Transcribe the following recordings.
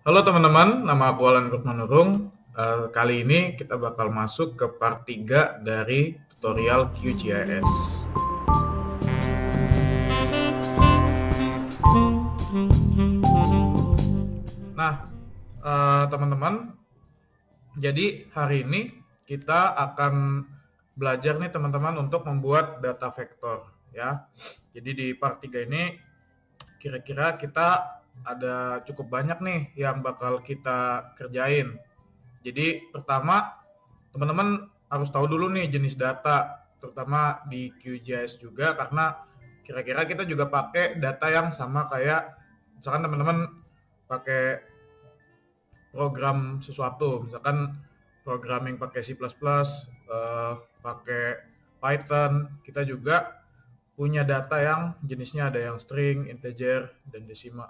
Halo teman-teman, nama aku Alan Rukmanurung. Kali ini kita bakal masuk ke part 3 dari tutorial QGIS. Nah, teman-teman, jadi hari ini kita akan belajar nih teman-teman untuk membuat data vektor ya. Jadi di part 3 ini kira-kira kita ada cukup banyak nih yang bakal kita kerjain. Jadi pertama, teman-teman harus tahu dulu nih jenis data, terutama di QGIS juga, karena kira-kira kita juga pakai data yang sama kayak misalkan teman-teman pakai program sesuatu, misalkan programming pakai C++, pakai Python, kita juga punya data yang jenisnya ada yang string, integer, dan desimal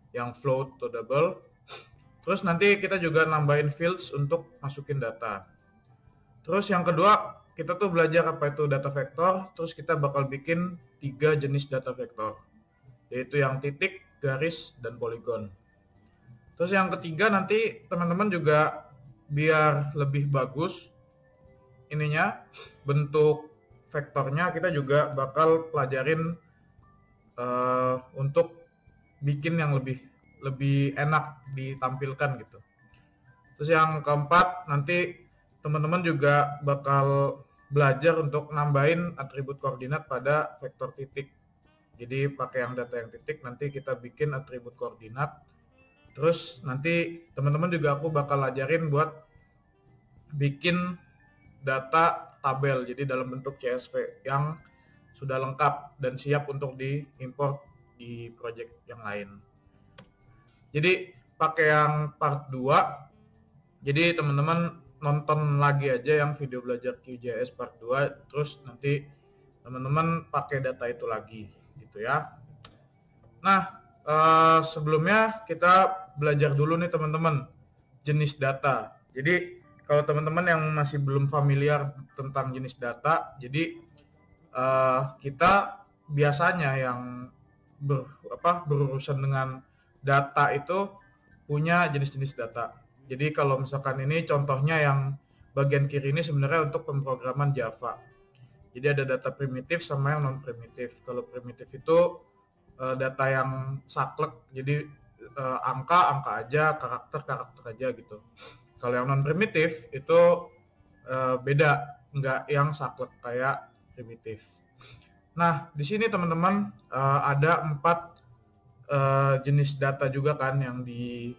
yang float atau double. Terus nanti kita juga nambahin fields untuk masukin data. Terus yang kedua, kita tuh belajar apa itu data vektor, terus kita bakal bikin 3 jenis data vektor, yaitu yang titik, garis, dan poligon. Terus yang ketiga nanti teman-teman juga biar lebih bagus ininya, bentuk vektornya kita juga bakal pelajarin untuk bikin yang lebih enak ditampilkan gitu. Terus yang keempat, nanti teman-teman juga bakal belajar untuk nambahin atribut koordinat pada vektor titik. Jadi pakai yang data yang titik, nanti kita bikin atribut koordinat. Terus nanti teman-teman juga aku bakal ajarin buat bikin data tabel, jadi dalam bentuk CSV yang sudah lengkap dan siap untuk diimport di project yang lain. Jadi pakai yang part 2. Jadi teman-teman nonton lagi aja yang video belajar QGIS part 2, terus nanti teman-teman pakai data itu lagi gitu ya. Nah, sebelumnya kita belajar dulu nih teman-teman jenis data. Jadi kalau teman-teman yang masih belum familiar tentang jenis data, jadi kita biasanya yang berurusan dengan data itu punya jenis-jenis data. Jadi kalau misalkan ini contohnya yang bagian kiri ini sebenarnya untuk pemrograman Java. Jadi ada data primitif sama yang non primitif. Kalau primitif itu data yang saklek, jadi angka aja, karakter aja gitu. Kalau yang non primitif itu beda, nggak yang saklek kayak primitif. Nah, di sini teman-teman ada 4 jenis data juga kan yang di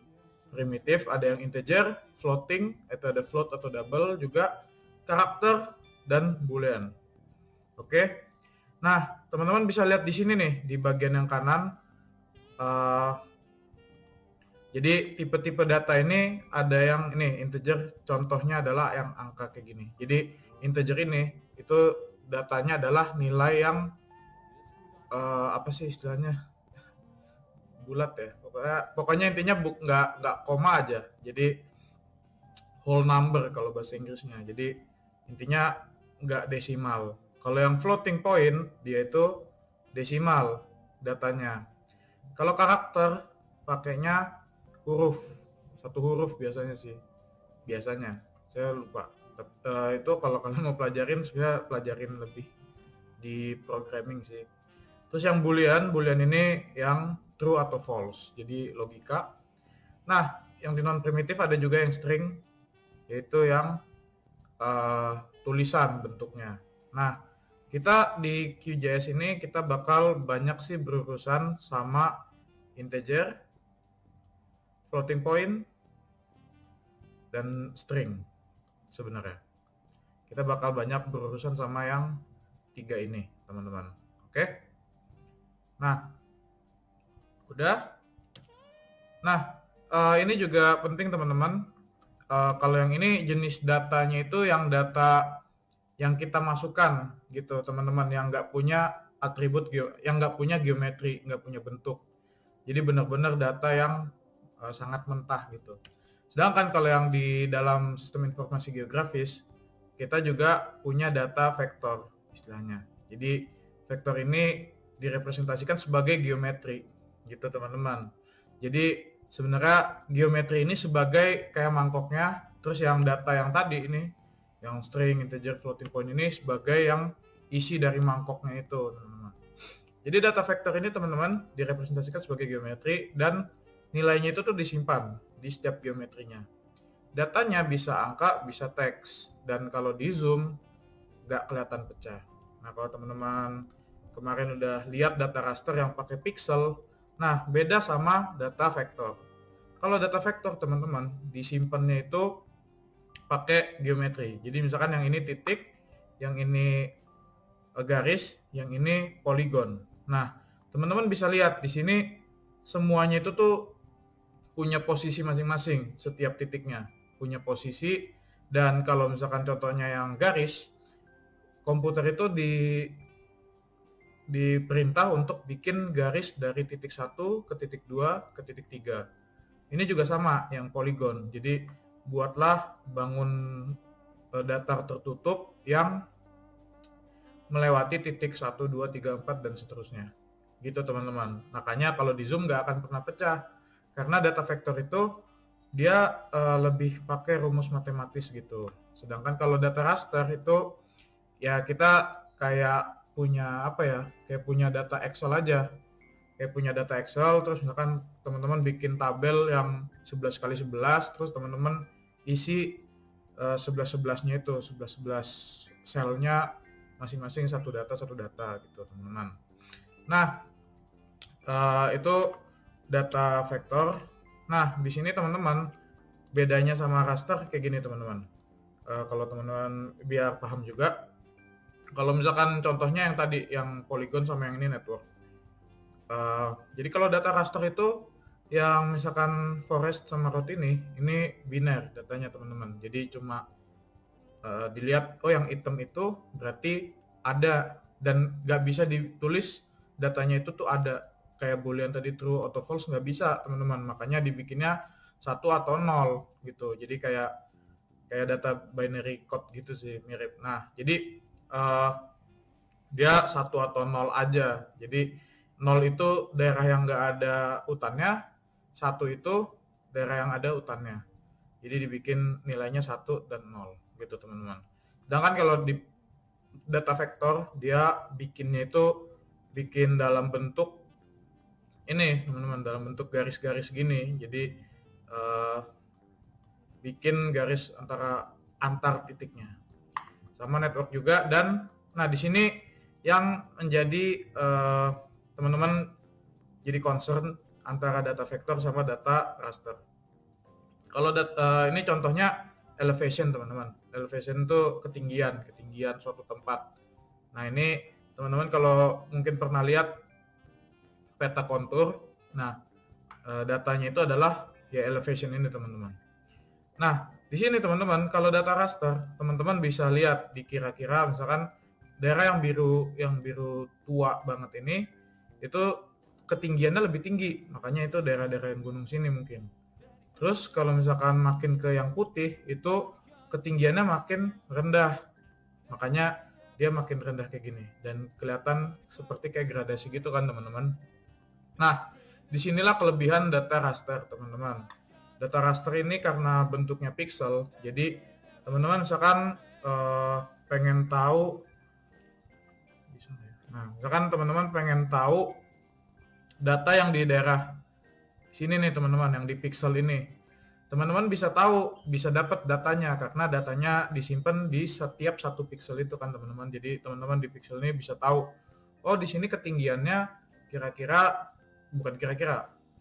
primitif, ada yang integer, floating, itu ada float atau double, juga karakter dan boolean. Oke. Nah, teman-teman bisa lihat di sini nih di bagian yang kanan. Jadi tipe-tipe data ini ada yang ini integer, contohnya adalah yang angka kayak gini. Jadi integer ini itu datanya adalah nilai yang apa sih istilahnya, bulat ya, pokoknya intinya nggak koma aja, jadi whole number kalau bahasa Inggrisnya, jadi intinya nggak desimal. Kalau yang floating point dia itu desimal datanya. Kalau karakter pakainya huruf, satu huruf biasanya saya lupa. Itu kalau kalian mau pelajarin sebenarnya pelajarin lebih di programming sih. Terus yang boolean ini yang true atau false, jadi logika. Nah, yang di non primitif ada juga yang string, yaitu yang tulisan bentuknya. Nah, kita di QGIS ini kita bakal banyak sih berurusan sama integer, floating point, dan string sebenarnya. Kita bakal banyak berurusan sama yang 3 ini, teman-teman. Oke? Nah, udah. Nah, ini juga penting teman-teman. Kalau yang ini jenis datanya itu yang data yang kita masukkan gitu teman-teman, yang nggak punya atribut, yang nggak punya geometri, nggak punya bentuk. Jadi benar-benar data yang sangat mentah gitu. Sedangkan kalau yang di dalam sistem informasi geografis, kita juga punya data vektor istilahnya. Jadi vektor ini direpresentasikan sebagai geometri gitu teman-teman. Jadi sebenarnya geometri ini sebagai kayak mangkoknya, terus yang data yang tadi ini, yang string, integer, floating point ini sebagai yang isi dari mangkoknya itu, teman-teman. Jadi data vektor ini teman-teman direpresentasikan sebagai geometri dan nilainya itu tuh disimpan di setiap geometrinya. Datanya bisa angka, bisa teks, dan kalau di zoom nggak kelihatan pecah. Nah, kalau teman-teman kemarin udah lihat data raster yang pakai pixel, nah beda sama data vektor. Kalau data vektor teman-teman disimpannya itu pakai geometri. Jadi misalkan yang ini titik, yang ini garis, yang ini poligon. Nah, teman-teman bisa lihat di sini semuanya itu tuh punya posisi masing-masing, setiap titiknya punya posisi. Dan kalau misalkan contohnya yang garis, komputer itu diperintah untuk bikin garis dari titik 1 ke titik 2 ke titik 3. Ini juga sama yang poligon. Jadi buatlah bangun datar tertutup yang melewati titik 1, 2, 3, 4 dan seterusnya. Gitu teman-teman. Makanya kalau di zoom nggak akan pernah pecah. Karena data vektor itu dia lebih pakai rumus matematis gitu. Sedangkan kalau data raster itu ya kita kayak punya apa ya? Kayak punya data Excel aja. Kayak punya data Excel, terus misalkan teman-teman bikin tabel yang 11 kali 11, terus teman-teman isi 11-11-nya itu, 11-11 selnya masing-masing satu data gitu teman-teman. Nah, itu data vektor. Nah, di sini teman-teman bedanya sama raster kayak gini teman-teman. Kalau teman-teman biar paham juga, kalau misalkan contohnya yang tadi yang polygon sama yang ini network. Jadi kalau data raster itu yang misalkan forest sama road ini biner datanya teman-teman. Jadi cuma dilihat oh yang hitam itu berarti ada dan nggak bisa ditulis datanya itu tuh ada kayak boolean tadi true atau false, nggak bisa teman-teman. Makanya dibikinnya 1 atau 0 gitu. Jadi kayak data binary code gitu sih, mirip. Nah, jadi dia 1 atau 0 aja. Jadi 0 itu daerah yang nggak ada hutannya, 1 itu daerah yang ada hutannya. Jadi dibikin nilainya 1 dan 0 gitu teman-teman. Sedangkan kalau di data vektor dia bikinnya itu bikin dalam bentuk ini teman-teman, dalam bentuk garis-garis gini. Jadi bikin garis antar titiknya. Sama network juga. Dan nah di sini yang menjadi teman-teman jadi concern antara data vektor sama data raster. Kalau ini contohnya elevation teman-teman. Elevation itu ketinggian suatu tempat. Nah ini teman-teman kalau mungkin pernah lihat peta kontur, nah datanya itu adalah ya elevation ini teman-teman. Nah di sini teman-teman kalau data raster teman-teman bisa lihat di kira-kira misalkan daerah yang biru tua banget ini itu ketinggiannya lebih tinggi, makanya itu daerah-daerah yang gunung sini mungkin. Terus kalau misalkan makin ke yang putih itu ketinggiannya makin rendah, makanya dia makin rendah kayak gini dan kelihatan seperti kayak gradasi gitu kan teman-teman. Nah disinilah kelebihan data raster teman-teman. Data raster ini karena bentuknya pixel, jadi teman-teman misalkan pengen tahu, misalkan teman-teman pengen tahu data yang di daerah sini nih teman-teman, yang di pixel ini, teman-teman bisa tahu, bisa dapat datanya karena datanya disimpan di setiap satu pixel itu kan teman-teman. Jadi teman-teman di pixel ini bisa tahu, oh di sini ketinggiannya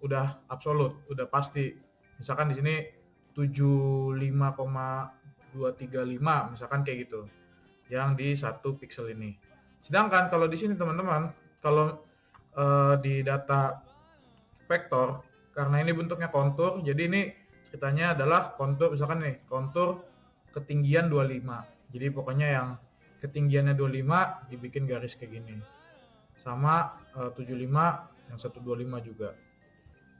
udah absolut, udah pasti. Misalkan di sini 75,235 misalkan kayak gitu, yang di satu pixel ini. Sedangkan kalau di sini teman-teman, kalau di data vektor, karena ini bentuknya kontur, jadi ini ceritanya adalah kontur, misalkan nih kontur ketinggian 25. Jadi pokoknya yang ketinggiannya 25 dibikin garis kayak gini. Sama 75 yang 125 juga.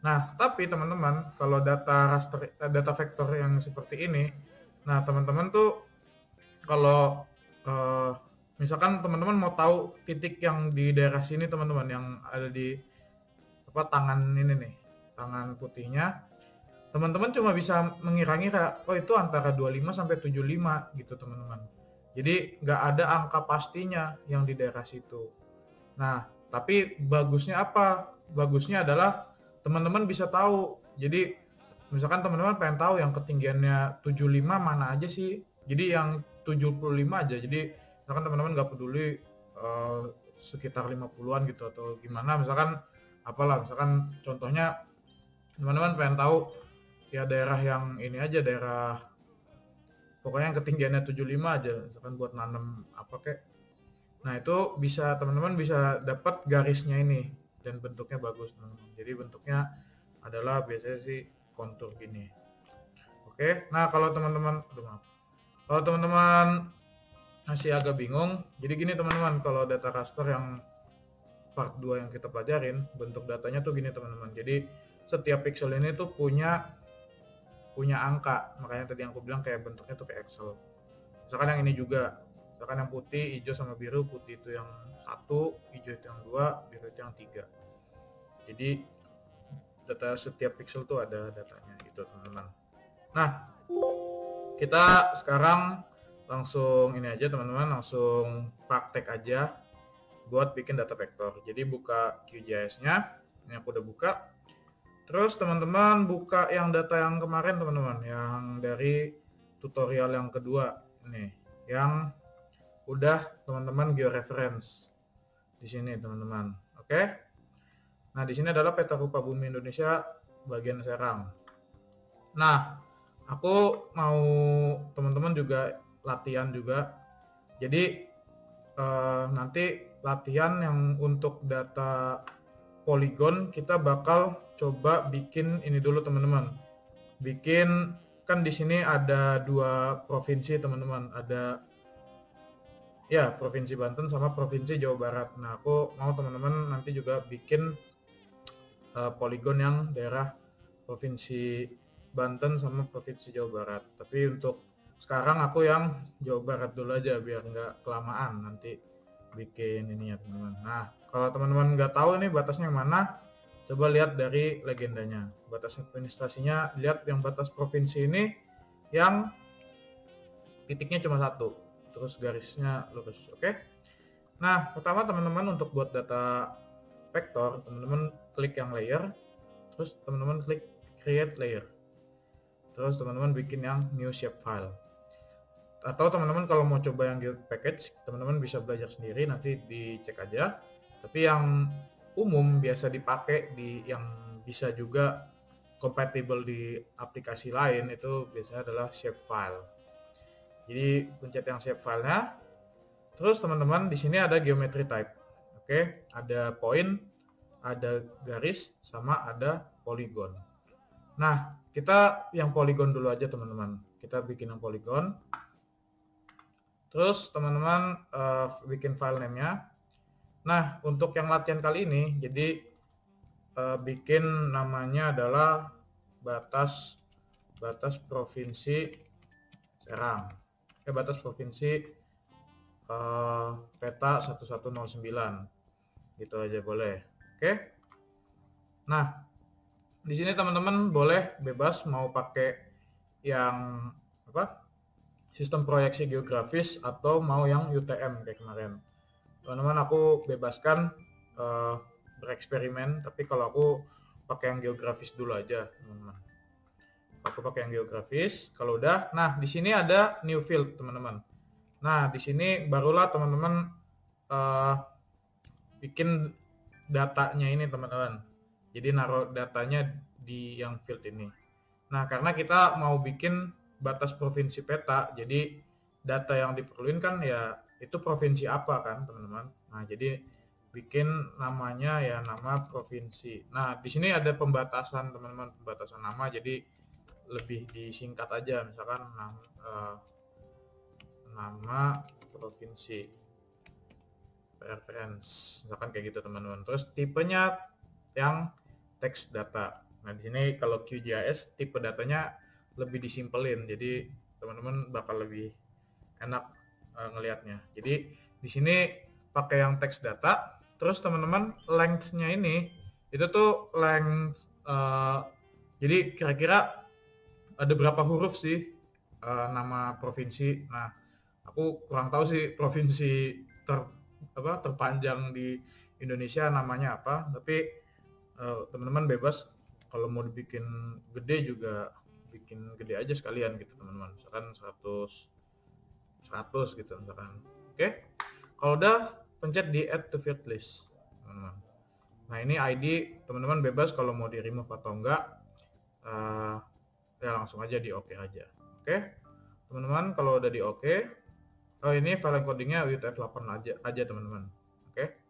Nah, tapi teman-teman kalau data vektor yang seperti ini, nah teman-teman tuh kalau misalkan teman-teman mau tahu titik yang di daerah sini teman-teman yang ada di tangan ini nih. tangan putihnya, teman-teman cuma bisa mengira-ngira, oh itu antara 25 sampai 75 gitu teman-teman. Jadi nggak ada angka pastinya yang di daerah situ. Nah, tapi bagusnya apa? Bagusnya adalah teman-teman bisa tahu. Jadi misalkan teman-teman pengen tahu yang ketinggiannya 75 mana aja sih. Jadi yang 75 aja. Jadi misalkan teman-teman nggak peduli sekitar 50-an gitu atau gimana. Misalkan apalah, misalkan contohnya teman-teman pengen tahu ya daerah yang ini aja, daerah pokoknya yang ketinggiannya 75 aja. Misalkan buat nanam apa kek. Nah, itu bisa teman-teman bisa dapat garisnya ini dan bentuknya bagus, teman-teman. Jadi bentuknya adalah biasanya sih kontur gini. Oke. Nah, kalau teman-teman kalau teman-teman masih agak bingung, jadi gini teman-teman, kalau data raster yang part 2 yang kita pelajarin, bentuk datanya tuh gini teman-teman. Jadi setiap pixel ini tuh punya angka. Makanya tadi yang aku bilang kayak bentuknya tuh kayak Excel. Misalkan yang ini juga, misalkan yang putih, hijau sama biru, putih itu yang 1, hijau itu yang 2, biru itu yang 3. Jadi data setiap pixel tuh ada datanya gitu teman-teman. Nah, kita sekarang langsung ini aja teman-teman, langsung praktek aja buat bikin data vektor. Jadi buka QGIS-nya, ini aku udah buka. Terus teman-teman buka yang data yang kemarin teman-teman, yang dari tutorial yang kedua nih, yang udah teman-teman georeference di sini teman-teman. Oke. Nah, di sini adalah peta rupa bumi Indonesia bagian Serang. Nah, aku mau teman-teman juga latihan juga. Jadi nanti latihan yang untuk data poligon kita bakal coba bikin ini dulu teman-teman. Bikin, kan di sini ada 2 provinsi teman-teman, ada ya Provinsi Banten sama Provinsi Jawa Barat. Nah, aku mau teman-teman nanti juga bikin poligon yang daerah Provinsi Banten sama Provinsi Jawa Barat. Tapi untuk sekarang aku yang Jawa Barat dulu aja biar nggak kelamaan nanti bikin ini ya teman-teman. Nah, kalau teman-teman nggak tahu ini batasnya yang mana, coba lihat dari legendanya. Batas administrasinya, lihat yang batas provinsi ini yang titiknya cuma 1, terus garisnya lurus. Oke. Nah, pertama teman-teman untuk buat data vektor, teman-teman klik yang layer, terus teman-teman klik create layer, terus teman-teman bikin yang new shapefile. Atau teman-teman kalau mau coba yang guild package, teman-teman bisa belajar sendiri, nanti dicek aja. Tapi yang umum biasa dipakai di yang bisa juga compatible di aplikasi lain itu biasanya adalah shapefile. Jadi pencet yang shapefile-nya. Terus teman-teman di sini ada geometry type. Oke, ada point, ada garis, sama ada polygon. Nah, kita yang polygon dulu aja teman-teman. Kita bikin yang polygon. Terus teman-teman bikin file name-nya. Nah, untuk yang latihan kali ini, jadi bikin namanya adalah batas provinsi Serang. Batas provinsi peta 1109. Gitu aja boleh. Oke. Nah, di sini teman-teman boleh bebas mau pakai yang apa? Sistem proyeksi geografis atau mau yang UTM kayak kemarin. Teman-teman aku bebaskan bereksperimen, tapi kalau aku pakai yang geografis dulu aja teman-teman. Aku pakai yang geografis. Kalau udah, nah di sini ada new field teman-teman. Nah di sini barulah teman-teman bikin datanya ini teman-teman. Jadi naruh datanya di yang field ini. Nah karena kita mau bikin batas provinsi peta, jadi data yang diperluin kan ya itu provinsi apa kan teman-teman. Nah jadi bikin namanya ya nama provinsi. Nah di sini ada pembatasan teman-teman, pembatasan nama, jadi lebih disingkat aja, misalkan nama provinsi reference, misalkan kayak gitu teman-teman. Terus tipenya yang text data. Nah di sini kalau QGIS tipe datanya lebih disimpelin, jadi teman-teman bakal lebih enak ngelihatnya. Jadi di sini pakai yang text data, terus teman-teman length-nya ini itu tuh length Jadi kira-kira ada berapa huruf sih nama provinsi? Nah, aku kurang tahu sih provinsi terpanjang di Indonesia namanya apa, tapi teman-teman bebas kalau mau dibikin gede juga bikin gede aja sekalian gitu teman-teman. Misalkan 100 gitu misalkan. Oke. Kalau udah pencet di add to field list, teman-teman. Nah, ini ID teman-teman bebas kalau mau di remove atau enggak. Ya langsung aja di oke aja. Oke. Teman-teman kalau udah di oke, ini file encodingnya UTF-8 aja teman-teman. Oke.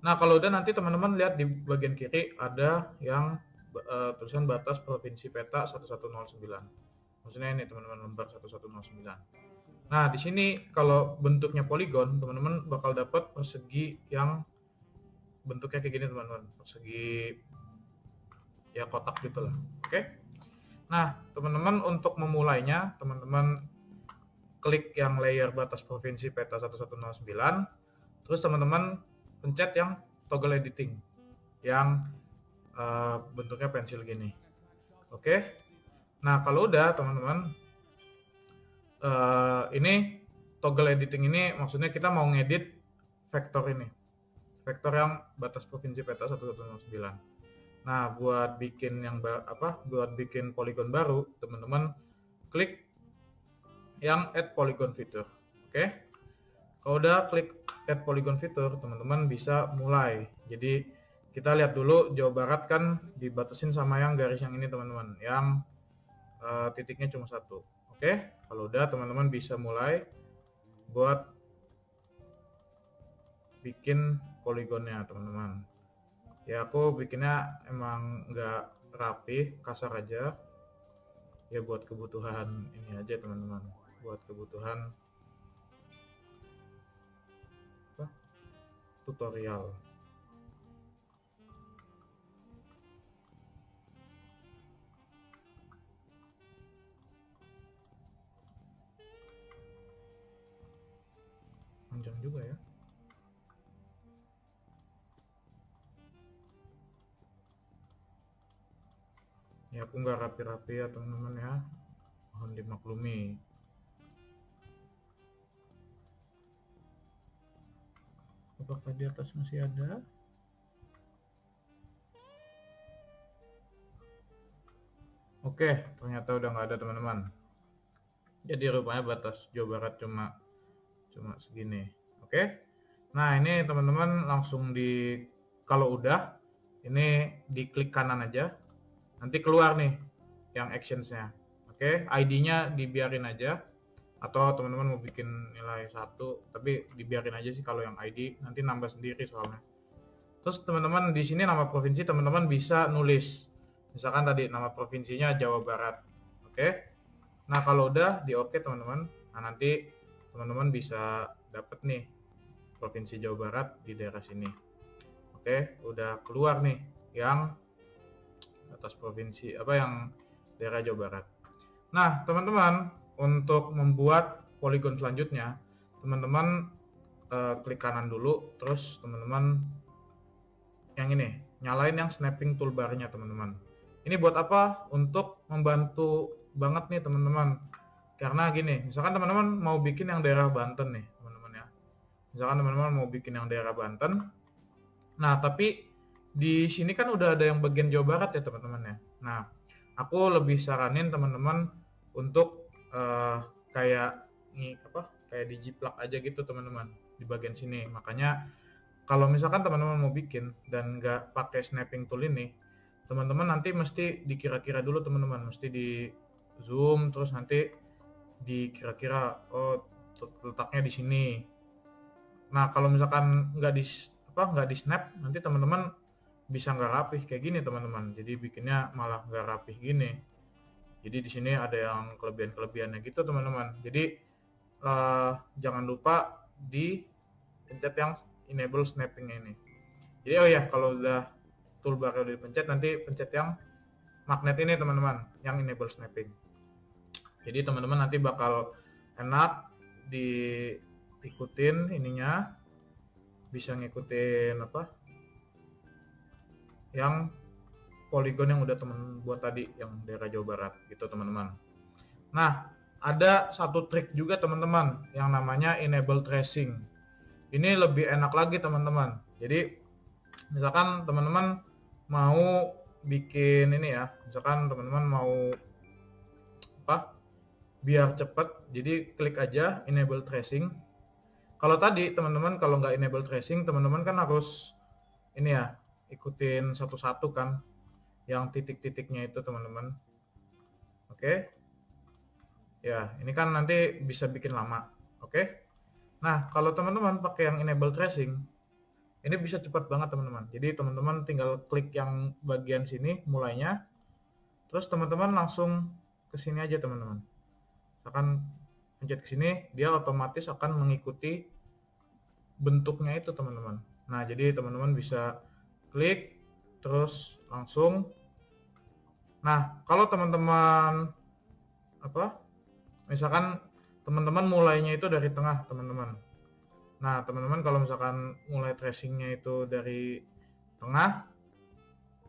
Nah, kalau udah nanti teman-teman lihat di bagian kiri ada yang tulisan batas provinsi peta 1109. Maksudnya ini teman-teman lembar 1109. Nah, di sini kalau bentuknya poligon, teman-teman bakal dapat persegi yang bentuknya kayak gini teman-teman. Persegi ya kotak gitu lah. Oke. Nah, teman-teman untuk memulainya, teman-teman klik yang layer batas provinsi peta 1109, terus teman-teman pencet yang toggle editing yang bentuknya pensil gini. Oke. Nah, kalau udah teman-teman ini toggle editing ini maksudnya kita mau ngedit vektor ini. Vektor yang batas provinsi peta 1109. Nah, buat bikin buat bikin poligon baru, teman-teman klik yang add polygon feature. Oke. Kalau udah klik add polygon feature, teman-teman bisa mulai. Jadi kita lihat dulu Jawa Barat kan dibatasin sama yang garis yang ini teman-teman, yang titiknya cuma satu. Oke. Kalau udah teman-teman bisa mulai buat bikin poligonnya teman-teman. Ya aku bikinnya emang nggak rapi, kasar aja. Ya buat kebutuhan ini aja teman-teman. Buat kebutuhan tutorial. Panjang juga ya. Ya aku nggak rapi-rapi ya teman-teman ya, mohon dimaklumi. Apakah di atas masih ada? Oke, ternyata udah nggak ada teman-teman. Jadi rupanya batas Jawa Barat cuma segini. Oke. Nah ini teman-teman langsung kalau udah ini diklik kanan aja. Nanti keluar nih yang actionsnya. Oke, ID-nya dibiarin aja. Atau teman-teman mau bikin nilai 1, tapi dibiarin aja sih kalau yang ID, nanti nambah sendiri soalnya. Terus teman-teman di sini nama provinsi teman-teman bisa nulis. Misalkan tadi nama provinsinya Jawa Barat. Oke. Nah, kalau udah di oke teman-teman, nah nanti teman-teman bisa dapet nih provinsi Jawa Barat di daerah sini. Oke, udah keluar nih yang atas provinsi yang daerah Jawa Barat. Nah, teman-teman, untuk membuat poligon selanjutnya, teman-teman klik kanan dulu, terus teman-teman yang ini, nyalain yang snapping toolbar-nya teman-teman. Ini buat apa? Untuk membantu banget nih teman-teman. Karena gini, misalkan teman-teman mau bikin yang daerah Banten nih, teman-teman ya. Misalkan teman-teman mau bikin yang daerah Banten. Nah, tapi di sini kan udah ada yang bagian Jawa Barat ya teman-teman ya. Nah, aku lebih saranin teman-teman untuk kayak dijiplak aja gitu teman-teman di bagian sini. Makanya kalau misalkan teman-teman mau bikin dan nggak pakai snapping tool ini, teman-teman nanti mesti dikira-kira dulu teman-teman, mesti di zoom terus nanti dikira-kira letaknya di sini. Nah, kalau misalkan nggak di snap, nanti teman-teman bisa nggak rapih kayak gini teman-teman. Jadi bikinnya malah nggak rapih gini. Jadi di sini ada yang kelebihan-kelebihannya gitu teman-teman. Jadi jangan lupa di pencet yang enable snapping ini. Jadi kalau udah toolbar udah dipencet, nanti pencet yang magnet ini teman-teman, yang enable snapping. Jadi teman-teman nanti bakal enak diikutin ininya, bisa ngikutin yang poligon yang udah temen buat tadi yang daerah Jawa Barat gitu teman-teman. Nah, ada satu trik juga teman-teman yang namanya enable tracing. Ini lebih enak lagi teman-teman. Jadi misalkan teman-teman mau bikin ini ya, misalkan teman-teman mau apa? Biar cepet, jadi klik aja enable tracing. Kalau tadi teman-teman kalau nggak enable tracing, teman-teman kan harus ini ya, ikutin satu-satu kan yang titik-titiknya itu teman-teman. Oke. Ya, ini kan nanti bisa bikin lama. Oke. Nah, kalau teman-teman pakai yang enable tracing, ini bisa cepat banget teman-teman. Jadi teman-teman tinggal klik yang bagian sini mulainya, terus teman-teman langsung ke sini aja teman-teman. Misalkan pencet ke sini, dia otomatis akan mengikuti bentuknya itu teman-teman. Nah, jadi teman-teman bisa klik terus langsung. Nah, kalau teman-teman apa? Misalkan teman-teman mulainya itu dari tengah, teman-teman. Nah, teman-teman kalau misalkan mulai tracingnya itu dari tengah,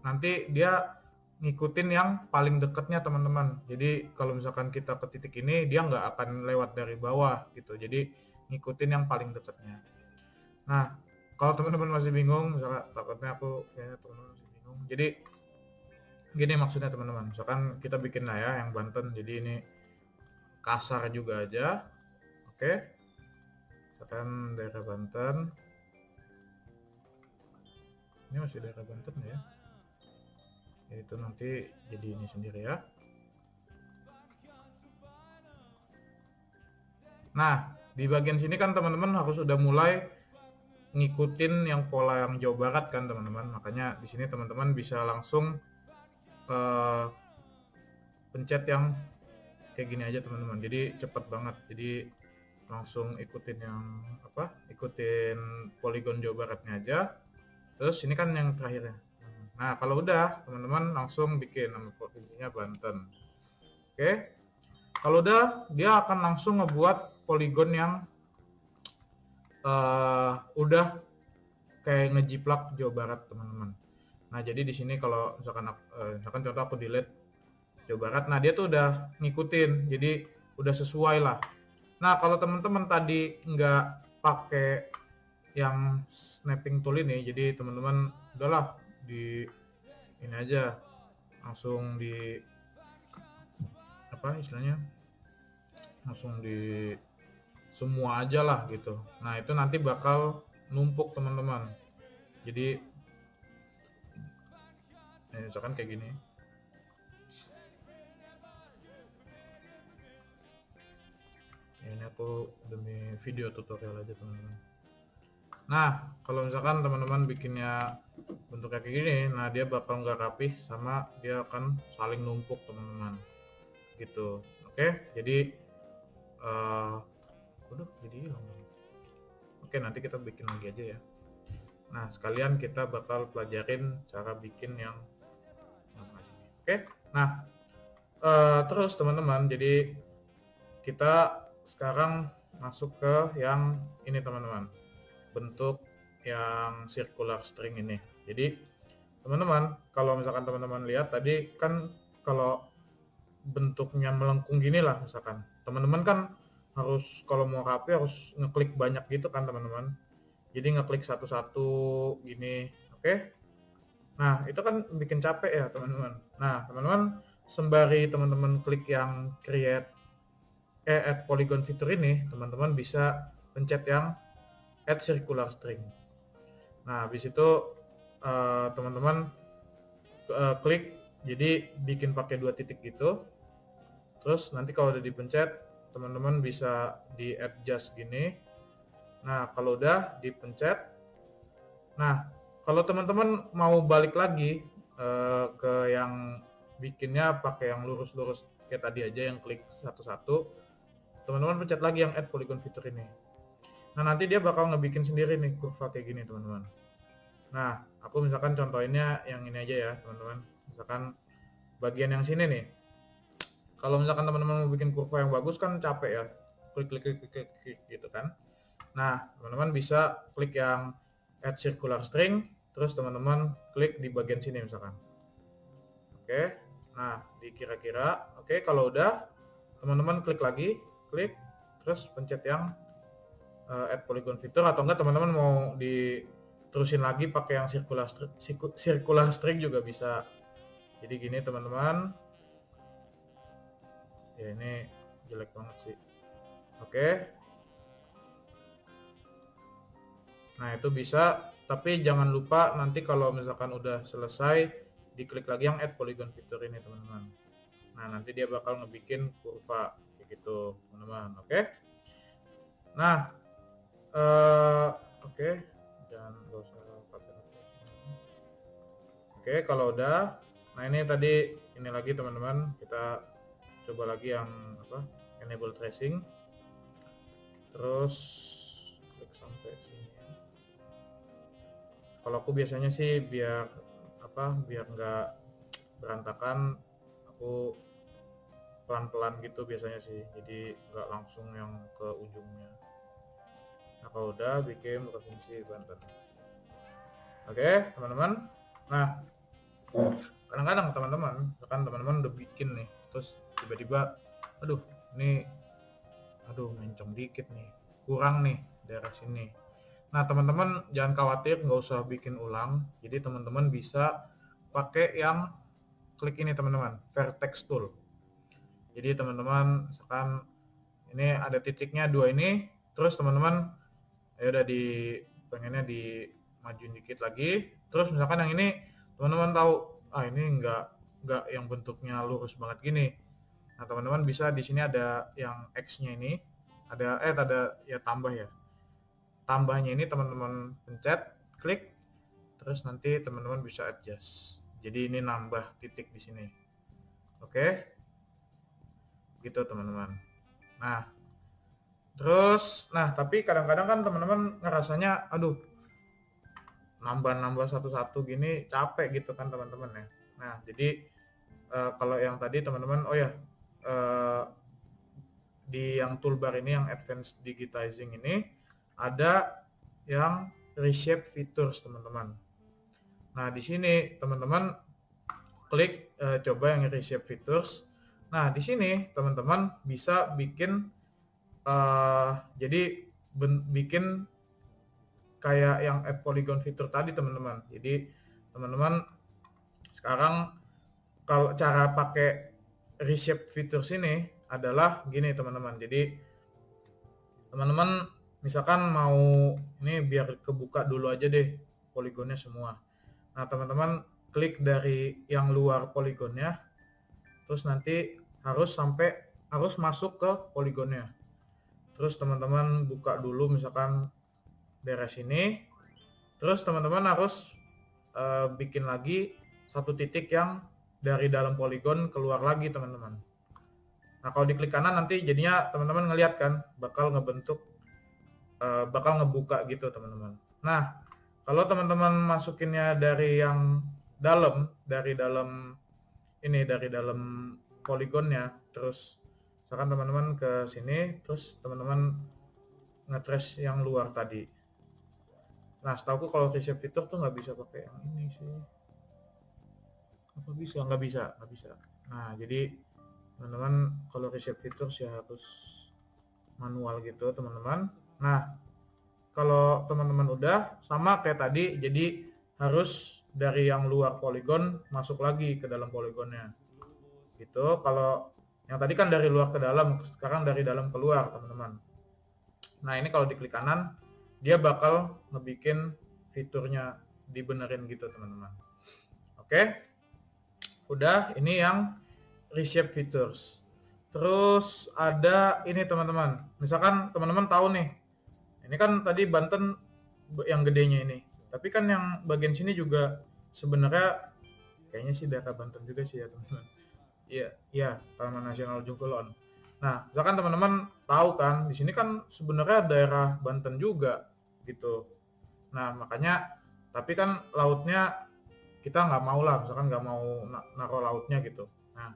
nanti dia ngikutin yang paling dekatnya teman-teman. Jadi kalau misalkan kita ke titik ini, dia nggak akan lewat dari bawah gitu. Jadi ngikutin yang paling dekatnya. Nah, kalau teman-teman masih bingung, misalkan takutnya aku kayaknya teman-teman masih bingung. Jadi gini maksudnya teman-teman. Misalkan kita bikin lah ya yang Banten. Jadi ini kasar juga aja. Oke. Misalkan daerah Banten. Ini masih daerah Banten ya. Itu nanti jadi ini sendiri ya. Nah, di bagian sini kan teman-teman harus udah mulai ngikutin yang pola yang Jawa Barat kan teman-teman. Makanya di sini teman-teman bisa langsung pencet yang kayak gini aja teman-teman. Jadi cepet banget. Jadi langsung ikutin yang apa? Ikutin poligon Jawa Baratnya aja. Terus ini kan yang terakhirnya. Nah, kalau udah teman-teman langsung bikin nama provinsinya Banten. Oke. Kalau udah dia akan langsung ngebuat poligon yang udah kayak ngejiplak Jawa Barat teman-teman. Nah, jadi di sini kalau misalkan contoh aku delete Jawa Barat, nah dia tuh udah ngikutin, jadi udah sesuai lah. Nah, kalau teman-teman tadi nggak pakai yang snapping tool ini, jadi teman-teman udahlah di ini aja langsung di apa istilahnya, langsung di semua aja lah gitu. Nah, itu nanti bakal numpuk teman-teman. Jadi misalkan kayak gini. Ini aku demi video tutorial aja teman-teman. Nah, kalau misalkan teman-teman bikinnya bentuknya kayak gini, nah dia bakal nggak rapih sama dia akan saling numpuk teman-teman gitu. Oke, jadi jadi hilang. Oke, nanti kita bikin lagi aja ya. Nah, sekalian kita bakal pelajarin cara bikin yang ini. Oke, nah terus teman-teman, jadi kita sekarang masuk ke yang ini teman-teman, bentuk yang circular string ini. Jadi teman-teman kalau misalkan teman-teman lihat tadi kan kalau bentuknya melengkung gini lah misalkan, teman-teman kan harus kalau mau rapi harus ngeklik banyak gitu kan teman-teman, jadi ngeklik satu-satu gini. Oke, nah itu kan bikin capek ya teman-teman. Nah teman-teman sembari teman-teman klik yang create add polygon fitur ini, teman-teman bisa pencet yang add circular string. Nah, habis itu teman-teman klik, jadi bikin pakai 2 titik gitu. Terus nanti kalau udah dipencet, teman-teman bisa di adjust gini. Nah, kalau udah dipencet, nah kalau teman-teman mau balik lagi ke yang bikinnya pakai yang lurus-lurus kayak tadi aja, yang klik satu-satu, teman-teman pencet lagi yang add polygon fitur ini. Nah, nanti dia bakal ngebikin sendiri nih kurva kayak gini teman-teman. Nah, aku misalkan contohinnya yang ini aja ya teman-teman. Misalkan bagian yang sini nih. Kalau misalkan teman-teman mau bikin kurva yang bagus kan capek ya, klik gitu kan. Nah, teman-teman bisa klik yang add circular string, terus teman-teman klik di bagian sini misalkan. Oke, nah di kira-kira. Oke, kalau udah teman-teman klik lagi, klik terus pencet yang add polygon feature, atau enggak teman-teman mau diterusin lagi pakai yang circular string juga bisa. Jadi gini teman-teman, ya ini jelek banget sih. Oke, nah itu bisa, tapi jangan lupa nanti kalau misalkan udah selesai diklik lagi yang add polygon feature ini teman-teman. Nah nanti dia bakal ngebikin kurva kayak gitu teman-teman. Oke, nah oke, jangan usah pakai. Oke, kalau udah, nah ini tadi ini lagi teman-teman, kita coba lagi yang apa, enable tracing, terus klik sampai sini. Kalau aku biasanya sih biar apa, biar nggak berantakan, aku pelan-pelan gitu biasanya sih, jadi nggak langsung yang ke ujungnya. Nah kalau udah, bikin provinsi Banten. Oke teman-teman, nah kadang-kadang teman-teman, misalkan teman-teman udah bikin nih, terus tiba-tiba aduh ini mencong dikit nih, kurang nih daerah sini. Nah teman-teman jangan khawatir, nggak usah bikin ulang. Jadi teman-teman bisa pakai yang klik ini teman-teman, vertex tool. Jadi teman-teman misalkan ini ada titiknya 2 ini, terus teman-teman ya udah pengennya dimajuin dikit lagi, terus misalkan yang ini teman-teman tahu ini nggak yang bentuknya lurus banget gini. Nah teman-teman bisa di sini ada yang X-nya ini, ada ya tambah ya. Tambahnya ini teman-teman pencet, klik, terus nanti teman-teman bisa adjust. Jadi ini nambah titik di sini. Oke, gitu teman-teman. Nah, terus, tapi kadang-kadang kan teman-teman ngerasanya, aduh, nambah satu-satu gini capek gitu kan teman-teman ya. Nah, jadi kalau yang tadi teman-teman, di yang toolbar ini, yang advanced digitizing ini, ada yang reshape features teman-teman. Nah di sini teman-teman klik coba yang reshape features. Nah di sini teman-teman bisa bikin bikin kayak yang add polygon feature tadi teman-teman. Jadi teman-teman sekarang kalau cara pakai reshape features ini adalah gini teman-teman. Jadi teman-teman misalkan mau ini biar kebuka dulu aja deh poligonnya semua. Nah teman-teman klik dari yang luar poligonnya, terus nanti harus masuk ke poligonnya. Terus teman-teman buka dulu misalkan daerah sini, terus teman-teman harus bikin lagi satu titik yang dari dalam poligon keluar lagi teman-teman. Nah kalau diklik kanan nanti jadinya teman-teman ngeliat kan bakal ngebuka gitu teman-teman. Nah kalau teman-teman masukinnya dari yang dalam poligonnya, terus misalkan teman-teman ke sini, terus teman-teman nge-trace yang luar tadi. Nah setahu kalau reshape feature tuh nggak bisa pakai yang ini sih. Apa bisa? Nggak bisa. Nah jadi teman-teman kalau reshape features ya harus manual gitu teman-teman. Nah kalau teman-teman udah sama kayak tadi, jadi harus dari yang luar poligon masuk lagi ke dalam poligonnya gitu. Kalau yang tadi kan dari luar ke dalam, sekarang dari dalam keluar teman-teman. Nah ini kalau diklik kanan dia bakal ngebikin fiturnya dibenerin gitu teman-teman. Oke, udah, ini yang reshape features. Terus ada ini teman-teman, misalkan teman-teman tahu nih, ini kan tadi Banten yang gedenya ini, tapi kan yang bagian sini juga sebenarnya kayaknya sih daerah Banten juga sih ya teman-teman. Iya, Taman Nasional Jongkolon. Nah, misalkan teman-teman tahu kan, di sini kan sebenarnya daerah Banten juga gitu. Nah, makanya, tapi kan lautnya kita nggak mau lah, misalkan nggak mau naruh lautnya gitu. Nah,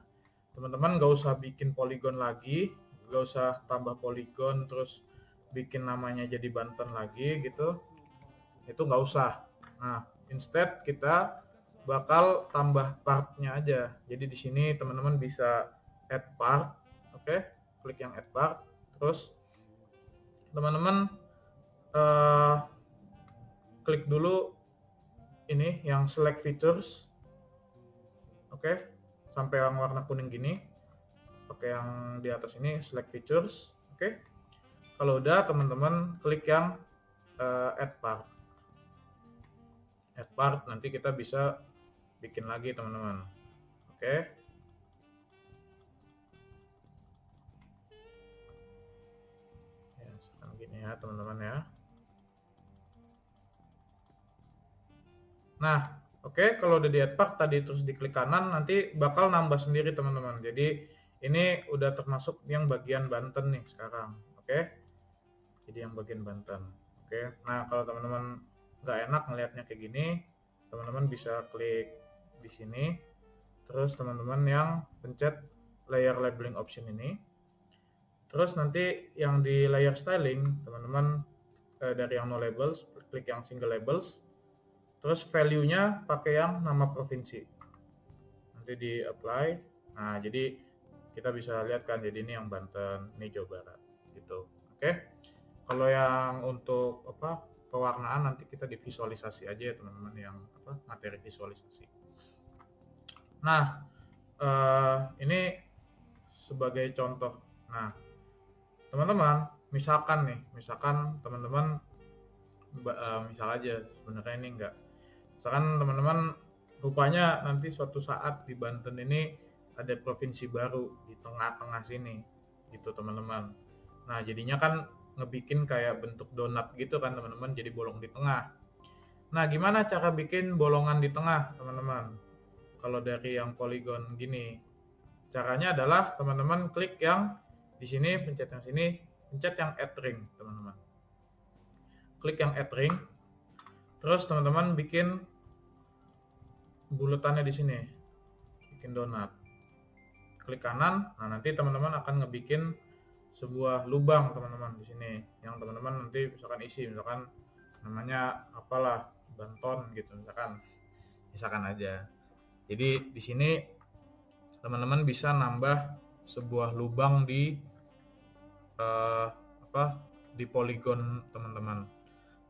teman-teman nggak usah bikin poligon lagi, nggak usah tambah poligon terus bikin namanya jadi Banten lagi gitu, itu nggak usah. Nah instead kita bakal tambah partnya aja. Jadi di sini teman-teman bisa add part, oke, klik yang add part, terus teman-teman klik dulu ini yang select features, oke, sampai yang warna kuning gini, pakai yang di atas ini select features, oke. Kalau udah teman-teman klik yang add part. Add part nanti kita bisa bikin lagi teman-teman, oke. Ya, sekarang gini ya teman-teman ya. Nah, oke, kalau udah di add part tadi terus diklik kanan nanti bakal nambah sendiri teman-teman. Jadi ini udah termasuk yang bagian Banten nih sekarang, oke. Jadi yang bagian Banten, oke. Nah, kalau teman-teman nggak enak ngelihatnya kayak gini, teman-teman bisa klik di sini, terus teman-teman yang pencet layer labeling option ini, terus nanti yang di layer styling teman-teman dari yang no labels klik yang single labels, terus value-nya pakai yang nama provinsi, nanti di apply. Nah, jadi kita bisa lihat kan, jadi ini yang Banten, ini Jawa Barat gitu, oke. Kalau yang untuk pewarnaan nanti kita divisualisasi aja ya teman-teman, yang materi visualisasi. Nah, ini sebagai contoh. Nah, teman-teman, misalkan teman-teman misal aja, sebenarnya ini enggak. Misalkan teman-teman rupanya nanti suatu saat di Banten ini ada provinsi baru di tengah-tengah sini gitu teman-teman. Nah, jadinya kan ngebikin kayak bentuk donat gitu kan teman-teman, jadi bolong di tengah. Nah, gimana cara bikin bolongan di tengah teman-teman? Kalau dari yang polygon gini, caranya adalah teman-teman klik yang di sini, pencet yang sini, pencet yang add ring teman-teman. Klik yang add ring, terus teman-teman bikin bulatannya di sini, bikin donat. Klik kanan, nah nanti teman-teman akan ngebikin sebuah lubang teman-teman di sini, yang teman-teman nanti misalkan isi, misalkan namanya apalah, Banton gitu misalkan aja. Jadi di sini teman-teman bisa nambah sebuah lubang di di polygon teman-teman.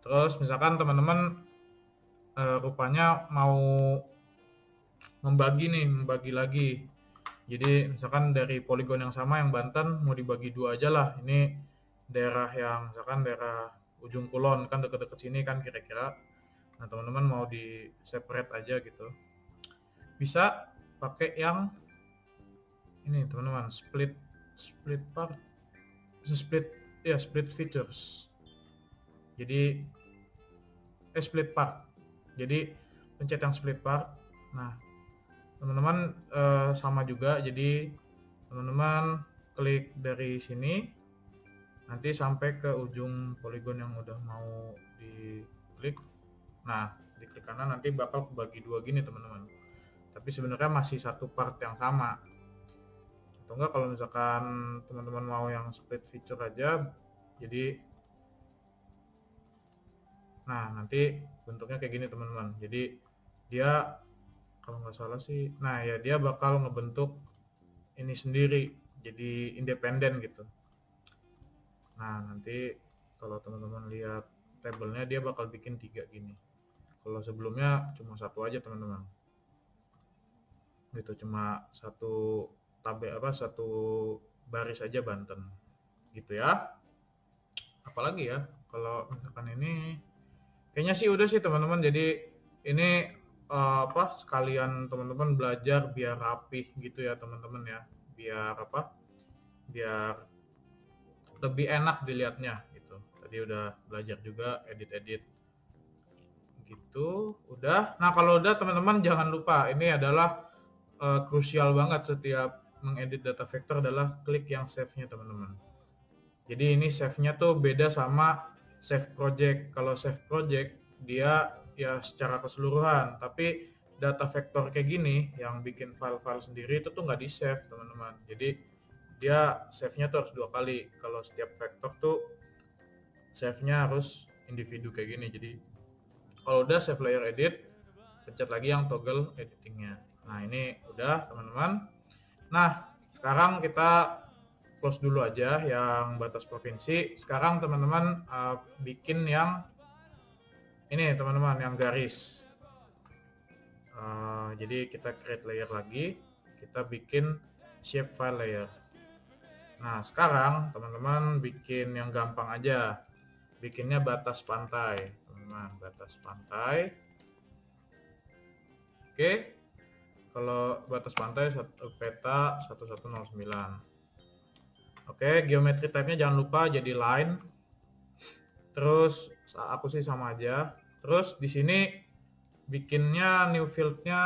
Terus misalkan teman-teman rupanya mau membagi lagi. Jadi misalkan dari polygon yang sama yang Banten mau dibagi dua aja lah. Ini daerah yang misalkan daerah ujung kulon kan, deket-deket sini kan kira-kira. Nah, teman-teman mau di separate aja gitu. Bisa pakai yang ini teman-teman, split part, split features. Jadi split part. Jadi pencet yang split part. Nah, teman-teman sama juga, jadi teman-teman klik dari sini nanti sampai ke ujung polygon yang udah mau diklik. Nah, diklik kanan nanti bakal kebagi dua gini teman-teman, tapi sebenarnya masih satu part yang sama. Atau enggak kalau misalkan teman-teman mau yang split feature aja, jadi nah nanti bentuknya kayak gini teman-teman. Jadi dia kalau nggak salah sih, nah ya dia bakal ngebentuk ini sendiri jadi independen gitu. Nah, nanti kalau teman-teman lihat tabelnya dia bakal bikin 3 gini. Kalau sebelumnya cuma satu aja teman-teman, gitu, cuma satu satu baris aja Banten gitu ya. Apalagi ya kalau misalkan ini kayaknya sih udah sih teman-teman. Jadi ini sekalian teman-teman belajar biar rapih gitu ya teman-teman ya, biar biar lebih enak dilihatnya gitu. Tadi udah belajar juga edit gitu udah. Nah, kalau udah teman-teman jangan lupa, ini adalah krusial banget setiap mengedit data vector adalah klik yang save-nya teman-teman. Jadi ini save-nya tuh beda sama save project. Kalau save project dia ya secara keseluruhan, tapi data vektor kayak gini yang bikin file-file sendiri itu tuh nggak di save teman-teman. Jadi dia save-nya tuh harus 2 kali. Kalau setiap vektor tuh save-nya harus individu kayak gini. Jadi kalau udah save layer edit, pencet lagi yang toggle editingnya. Nah ini udah teman-teman. Nah sekarang kita close dulu aja yang batas provinsi. Sekarang teman-teman bikin yang ini teman-teman, yang garis. Jadi kita create layer lagi, kita bikin shape file layer. Nah sekarang teman-teman bikin yang gampang aja, bikinnya batas pantai teman-teman, batas pantai. Oke, kalau batas pantai peta 1109. Oke, geometry type-nya jangan lupa jadi line. Terus aku sih sama aja. Terus di sini bikinnya new field-nya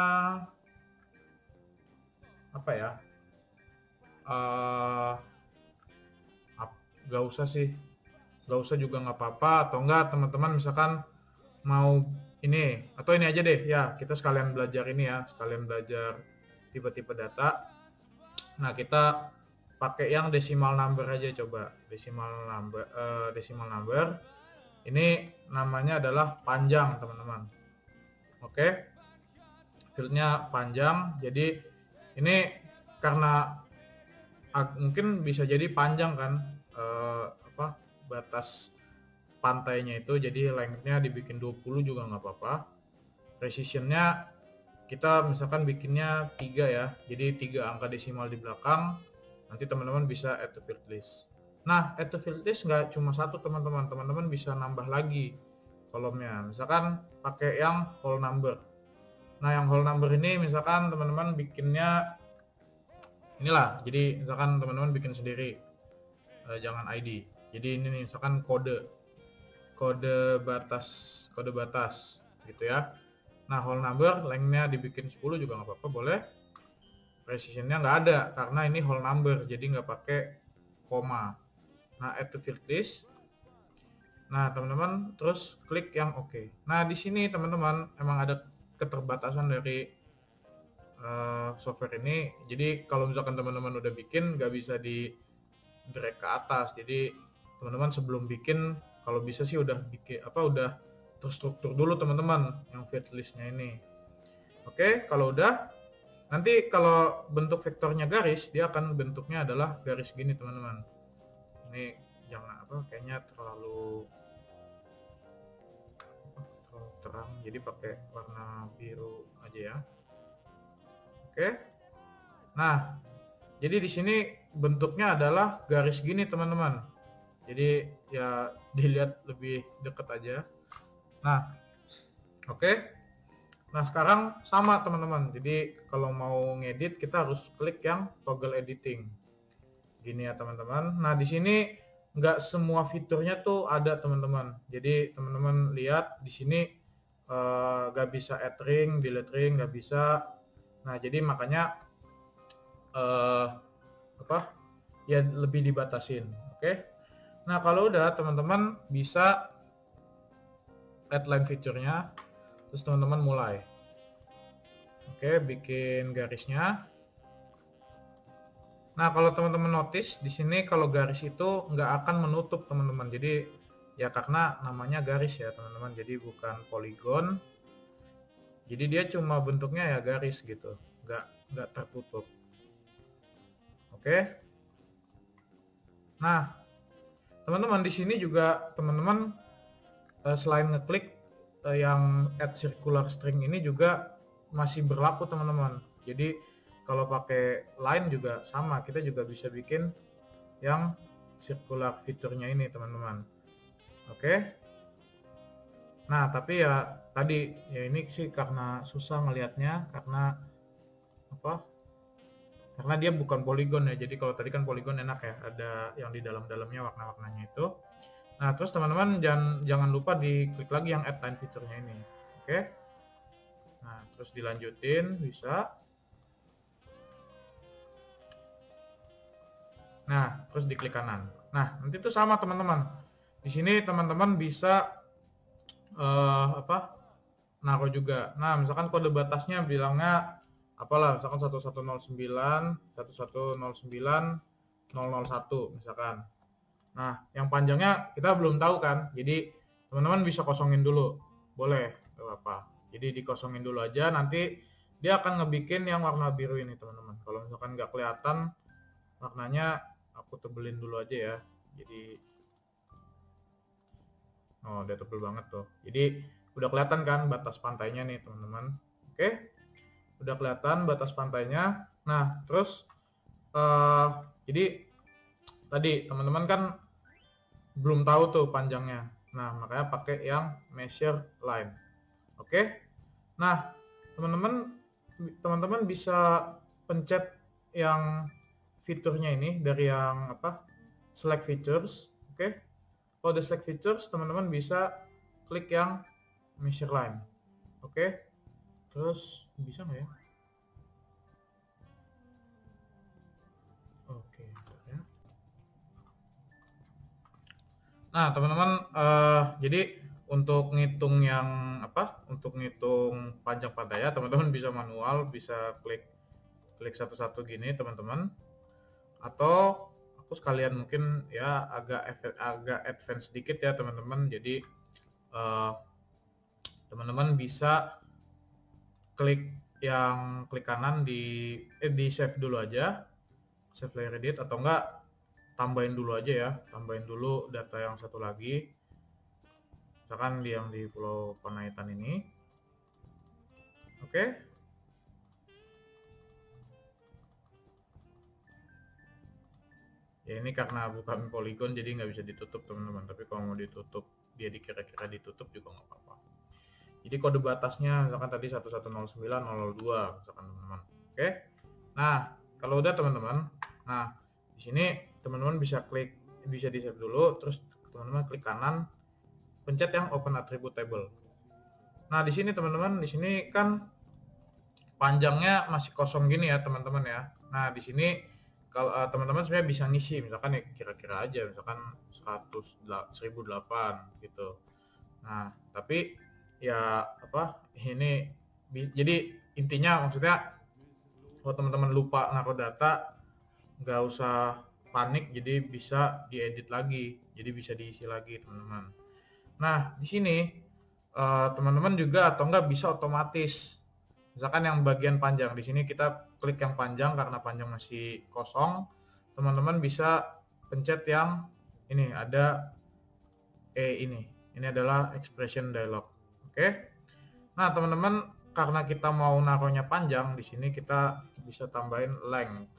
apa ya? Gak usah sih, gak usah juga nggak apa-apa. Atau enggak teman-teman misalkan mau ini atau ini aja deh ya, kita sekalian belajar ini ya, sekalian belajar tipe-tipe data. Nah kita pakai yang decimal number aja, coba decimal number ini namanya adalah panjang teman-teman. Oke, fieldnya panjang, jadi ini karena mungkin bisa jadi panjang kan batas pantainya itu, jadi lengthnya dibikin 20 juga nggak apa-apa. Precisionnya kita misalkan bikinnya 3 ya, jadi 3 angka desimal di belakang. Nanti teman-teman bisa add to field list. Nah add to field list nggak cuma satu teman-teman, teman-teman bisa nambah lagi kolomnya, misalkan pakai yang whole number. Nah yang whole number ini misalkan teman-teman bikinnya inilah, jadi misalkan teman-teman bikin sendiri, jangan ID. Jadi ini nih, misalkan kode batas gitu ya. Nah whole number lengthnya dibikin 10 juga nggak apa-apa, boleh. Precisionnya nggak ada karena ini whole number, jadi nggak pakai koma. Nah add to field list. Nah teman-teman terus klik yang oke. Nah di sini teman-teman emang ada keterbatasan dari software ini. Jadi kalau misalkan teman-teman udah bikin nggak bisa di drag ke atas. Jadi teman-teman sebelum bikin kalau bisa sih udah bikin udah terstruktur dulu teman-teman yang field listnya ini. Oke, kalau udah nanti kalau bentuk vektornya garis, dia akan bentuknya adalah garis gini teman-teman. Ini jangan kayaknya terlalu terang, jadi pakai warna biru aja ya. Oke. Nah, jadi di sini bentuknya adalah garis gini teman-teman. Jadi ya dilihat lebih deket aja. Nah, oke. Nah sekarang sama teman-teman. Jadi kalau mau ngedit kita harus klik yang toggle editing. Gini ya teman-teman. Nah di sini nggak semua fiturnya tuh ada teman-teman. Jadi teman-teman lihat di sini nggak bisa add ring, delete ring, nggak bisa. Nah jadi makanya ya lebih dibatasin. Oke. Nah kalau udah teman-teman bisa add line fiturnya, terus teman-teman mulai. Oke, bikin garisnya. Nah kalau teman-teman notice di sini kalau garis itu nggak akan menutup teman-teman. Jadi ya karena namanya garis ya teman-teman, jadi bukan poligon. Jadi dia cuma bentuknya ya garis gitu, nggak tertutup. Oke. Nah teman-teman di sini juga teman-teman selain ngeklik yang add circular string ini juga masih berlaku teman-teman. Jadi kalau pakai line juga sama, kita juga bisa bikin yang circular fiturnya ini teman-teman. Oke. Nah tapi ya tadi ya ini sih karena susah ngelihatnya karena karena dia bukan poligon ya. Jadi kalau tadi kan poligon enak ya, ada yang di dalam-dalamnya warna-warnanya itu. Nah terus teman-teman jangan lupa diklik lagi yang add line fiturnya ini. Oke. Nah terus dilanjutin bisa. Nah terus diklik kanan. Nah nanti itu sama teman-teman. Di sini teman-teman bisa naruh juga. Nah misalkan kode batasnya bilangnya apalah, misalkan 1109 001 misalkan. Nah yang panjangnya kita belum tahu kan, jadi teman-teman bisa kosongin dulu, boleh, gak apa-apa. Jadi dikosongin dulu aja, nanti dia akan ngebikin yang warna biru ini teman-teman. Kalau misalkan nggak kelihatan warnanya, aku tebelin dulu aja ya. Jadi oh, udah tebel banget tuh. Jadi udah kelihatan kan batas pantainya nih teman-teman. Oke, udah kelihatan batas pantainya. Nah terus jadi tadi teman-teman kan belum tahu tuh panjangnya. Nah makanya pakai yang measure line. Oke, nah teman-teman bisa pencet yang fiturnya ini dari yang apa, select features. Oke, kalau di select features teman-teman bisa klik yang measure line. Oke, terus bisa nggak ya? Oke, ya. Nah teman-teman, jadi untuk ngitung yang apa, untuk ngitung panjang pantai ya teman-teman bisa manual, bisa klik satu-satu gini teman-teman, atau aku sekalian mungkin ya agak advance sedikit ya teman-teman. Jadi teman-teman bisa klik kanan di save dulu aja, save layer edit, atau enggak tambahin dulu aja ya, tambahin dulu data yang satu lagi, misalkan yang di Pulau Panaitan ini. Oke, ya ini karena bukan poligon jadi nggak bisa ditutup teman-teman, tapi kalau mau ditutup, dia dikira-kira ditutup juga nggak apa-apa. Jadi kode batasnya misalkan tadi 1109.02 misalkan teman-teman. Oke, nah kalau udah teman-teman, nah di sini teman-teman bisa di save dulu, terus teman-teman klik kanan, pencet yang open attribute table. Nah di sini teman-teman, di sini kan panjangnya masih kosong gini ya teman-teman ya. Nah di sini kalau teman-teman sebenarnya bisa ngisi, misalkan ya kira-kira aja, misalkan 1008 gitu. Nah tapi ya apa, ini jadi intinya maksudnya kalau teman-teman lupa naruh data, nggak usah panik, jadi bisa diedit lagi, jadi bisa diisi lagi teman-teman. Nah di sini teman-teman juga atau enggak bisa otomatis, misalkan yang bagian panjang di sini kita klik yang panjang karena panjang masih kosong, teman-teman bisa pencet yang ini ada ini adalah expression dialog. Oke, nah teman-teman karena kita mau naruhnya panjang, di sini kita bisa tambahin length.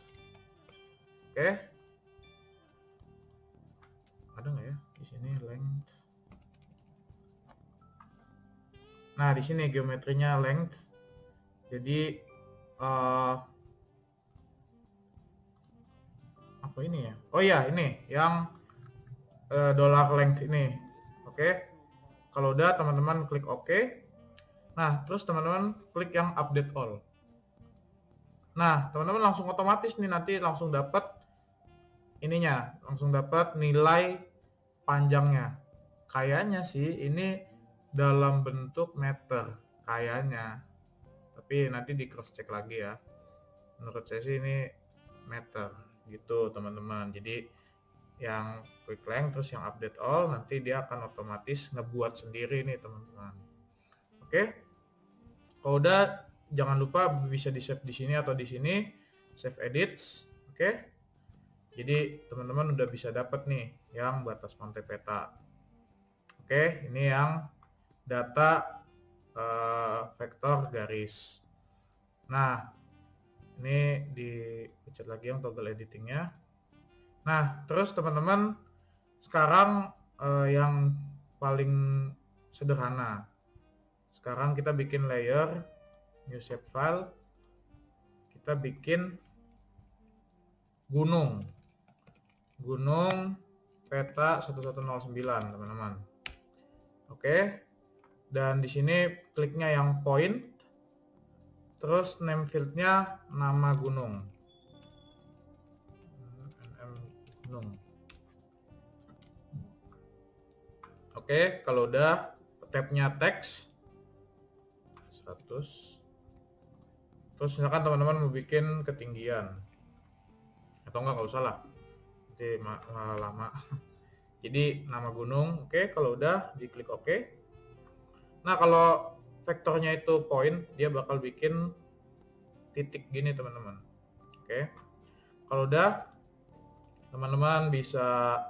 Oke, ada nggak ya di sini length? Nah di sini geometrinya length, jadi apa ini ya? Oh iya ini yang dollar length ini. Oke, kalau udah teman-teman klik OK. Nah terus teman-teman klik yang update all. Nah teman-teman langsung otomatis nih nanti langsung dapat ininya, langsung dapat nilai panjangnya. Kayaknya sih ini dalam bentuk meter kayaknya, tapi nanti di cross check lagi ya. Menurut saya sih ini meter gitu teman-teman. Jadi yang quick length terus yang update all, nanti dia akan otomatis ngebuat sendiri nih teman-teman. Oke, kalau udah jangan lupa bisa di save di sini atau di sini, save edits. Oke, jadi teman-teman udah bisa dapat nih yang batas pantai peta. Oke, ini yang data vektor garis. Nah ini dipencet lagi yang toggle editingnya. Nah terus teman-teman sekarang yang paling sederhana, sekarang kita bikin layer, new shape file, kita bikin gunung peta 1109 teman-teman. Oke, dan di sini kliknya yang point, terus name fieldnya nama gunung. Oke, kalau udah tabnya text 100, terus misalkan teman-teman mau bikin ketinggian, atau nggak usah lah, nanti malah lama. Jadi nama gunung. Oke, kalau udah diklik OK. Nah kalau vektornya itu point, dia bakal bikin titik gini teman-teman. Oke, kalau udah, teman-teman bisa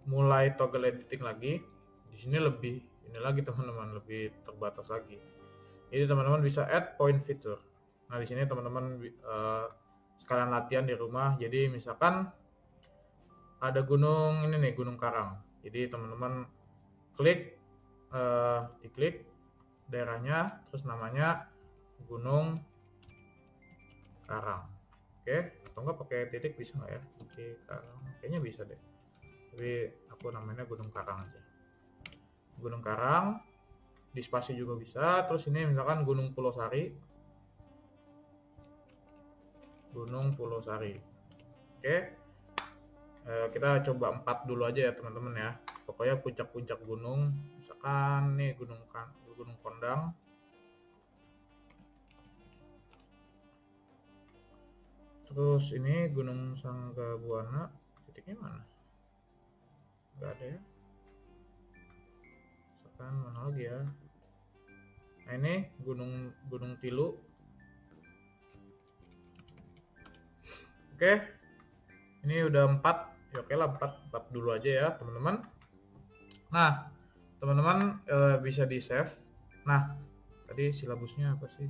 mulai toggle editing lagi. Di sini lebih ini lagi teman-teman, lebih terbatas lagi. Jadi teman-teman bisa add point feature. Nah, di sini teman-teman sekalian latihan di rumah. Jadi misalkan ada gunung ini nih, Gunung Karang. Jadi teman-teman klik, diklik daerahnya, terus namanya Gunung Karang. Oke, atau enggak pakai titik bisa nggak ya? Oke, Karang, kayaknya bisa deh. Tapi aku namanya Gunung Karang aja. Gunung Karang, di spasi juga bisa. Terus ini misalkan Gunung Pulau Sari. Gunung Pulau Sari. Oke, kita coba 4 dulu aja ya teman-teman ya. Pokoknya puncak-puncak gunung. Misalkan nih Gunung Kondang. Terus ini Gunung Sanggabuana. Titiknya mana? Nggak ada ya. Misalkan mana lagi ya? Nah, ini Gunung Tilu. Oke, ini udah 4. Ya oke lah, 4 dulu aja ya teman-teman. Nah, teman-teman bisa di save. Nah, tadi silabusnya apa sih?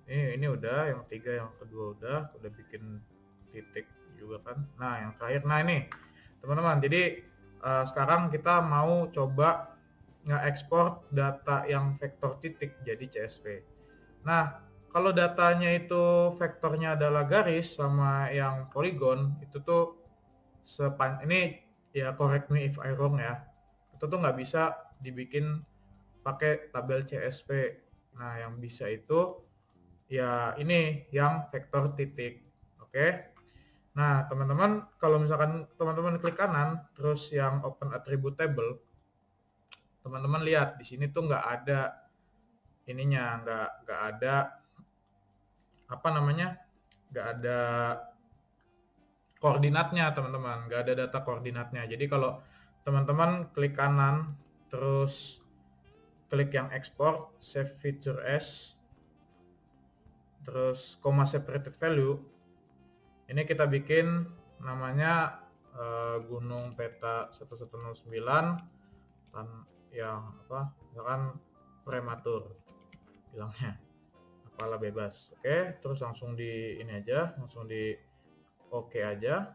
Ini udah, yang 3, yang kedua udah bikin titik juga kan. Nah, yang terakhir, nah ini teman-teman, jadi sekarang kita mau coba nge-export data yang vektor titik jadi CSV. Nah, kalau datanya itu vektornya adalah garis sama yang polygon, itu tuh ini ya, correct me if I wrong ya, itu tuh nggak bisa dibikin pakai tabel CSV. Nah, yang bisa itu ya ini yang vektor titik. Oke. Nah, teman-teman, kalau misalkan teman-teman klik kanan terus yang open attribute table, teman-teman lihat di sini tuh nggak ada ininya, nggak ada apa namanya, nggak ada koordinatnya teman-teman, nggak ada data koordinatnya. Jadi kalau teman-teman klik kanan terus klik yang export, save feature as, terus comma separated value, ini kita bikin namanya gunung peta 1109 yang apa, misalkan prematur bilangnya, apalah bebas. Oke, terus langsung di ini aja, langsung di oke aja,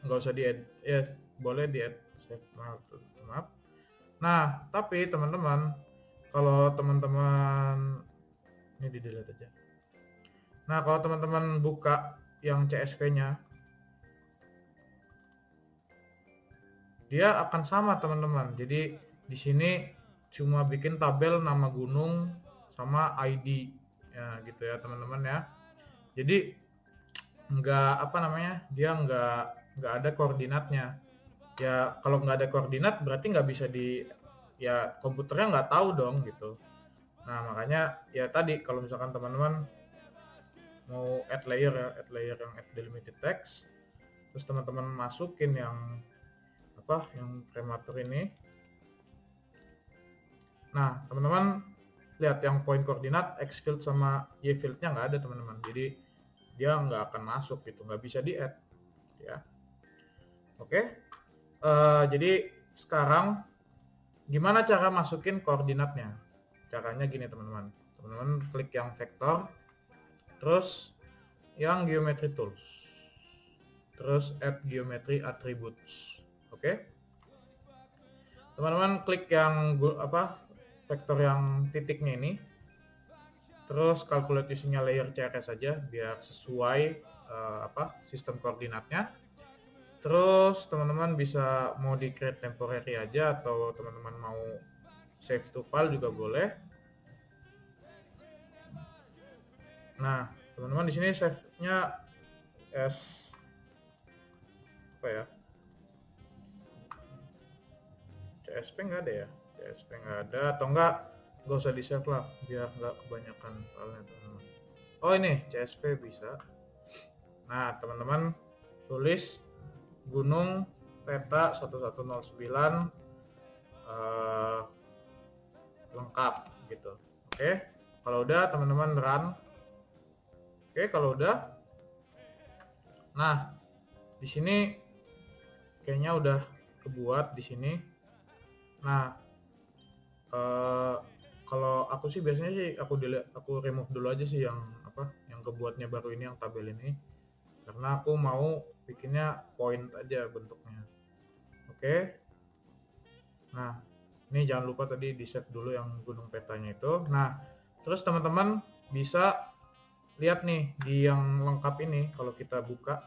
nggak usah di add, ya boleh di add save, maaf. Nah, tapi teman-teman, kalau teman-teman ini di delete aja. Nah, kalau teman-teman buka yang CSV-nya, dia akan sama teman-teman. Jadi di sini cuma bikin tabel nama gunung sama ID ya, gitu ya teman-teman ya. Jadi nggak apa namanya, dia nggak ada koordinatnya ya. Kalau nggak ada koordinat berarti nggak bisa ya komputernya nggak tahu dong gitu. Nah, makanya ya tadi kalau misalkan teman-teman mau add layer ya, add layer yang add delimited text, terus teman-teman masukin yang apa, yang prematur ini. Nah, teman-teman lihat yang point koordinat x field sama y fieldnya nggak ada teman-teman, jadi dia nggak akan masuk gitu, nggak bisa di add ya. Oke, jadi sekarang gimana cara masukin koordinatnya? Caranya gini teman-teman, teman-teman klik yang vektor, terus yang geometry tools, terus add geometry attributes. Oke, teman-teman klik yang apa, vektor yang titiknya ini, terus calculate isinya layer CSS saja biar sesuai apa, sistem koordinatnya. Terus teman-teman bisa mau di create temporary aja, atau teman-teman mau save to file juga boleh. Nah, teman-teman di sini save-nya as apa ya, CSV nggak ada ya, CSV nggak ada, atau nggak usah di save lah biar nggak kebanyakan filenya teman-teman. Oh, ini CSV bisa. Nah, teman-teman tulis gunung peta 1109 lengkap gitu. Oke, kalau udah teman-teman run. Oke, kalau udah, nah di sini kayaknya udah kebuat di sini. Nah kalau aku sih biasanya sih aku remove dulu aja sih yang yang kebuatnya baru ini, yang tabel ini, karena aku mau bikinnya point aja bentuknya. Oke, nah ini jangan lupa tadi di save dulu yang gunung petanya itu. Nah terus teman-teman bisa lihat nih di yang lengkap ini, kalau kita buka,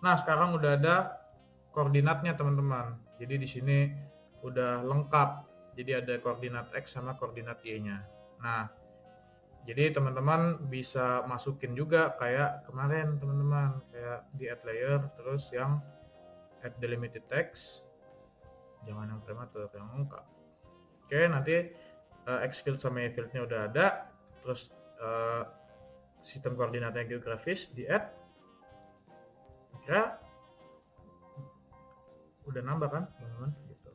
nah sekarang udah ada koordinatnya teman-teman. Jadi di sini udah lengkap, jadi ada koordinat X sama koordinat Y-nya. Nah jadi teman-teman bisa masukin juga kayak kemarin teman-teman, kayak di add layer, terus yang add delimited text, jangan yang prematur, yang lengkap. Oke, nanti X field sama Y fieldnya udah ada, terus sistem koordinatnya geografis di add. Kira udah nambah kan teman-teman gitu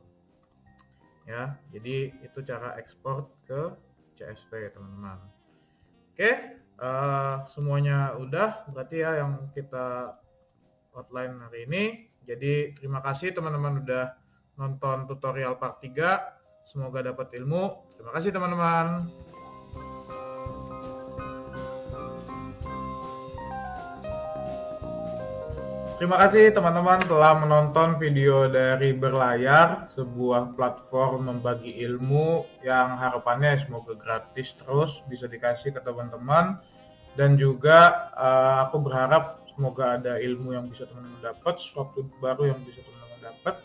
ya. Jadi itu cara ekspor ke CSV teman-teman. Oke, semuanya udah berarti ya yang kita outline hari ini. Jadi terima kasih teman-teman udah nonton tutorial part 3. Semoga dapat ilmu. Terima kasih teman-teman. Terima kasih teman-teman telah menonton video dari Berlayar, sebuah platform membagi ilmu yang harapannya semoga gratis terus bisa dikasih ke teman-teman. Dan juga aku berharap semoga ada ilmu yang bisa teman-teman dapat, sesuatu baru yang bisa teman-teman dapat.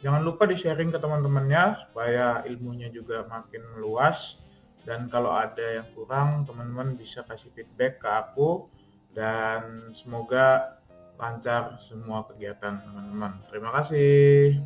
Jangan lupa di-sharing ke teman-temannya supaya ilmunya juga makin meluas. Dan kalau ada yang kurang, teman-teman bisa kasih feedback ke aku. Dan semoga lancar semua kegiatan teman-teman. Terima kasih.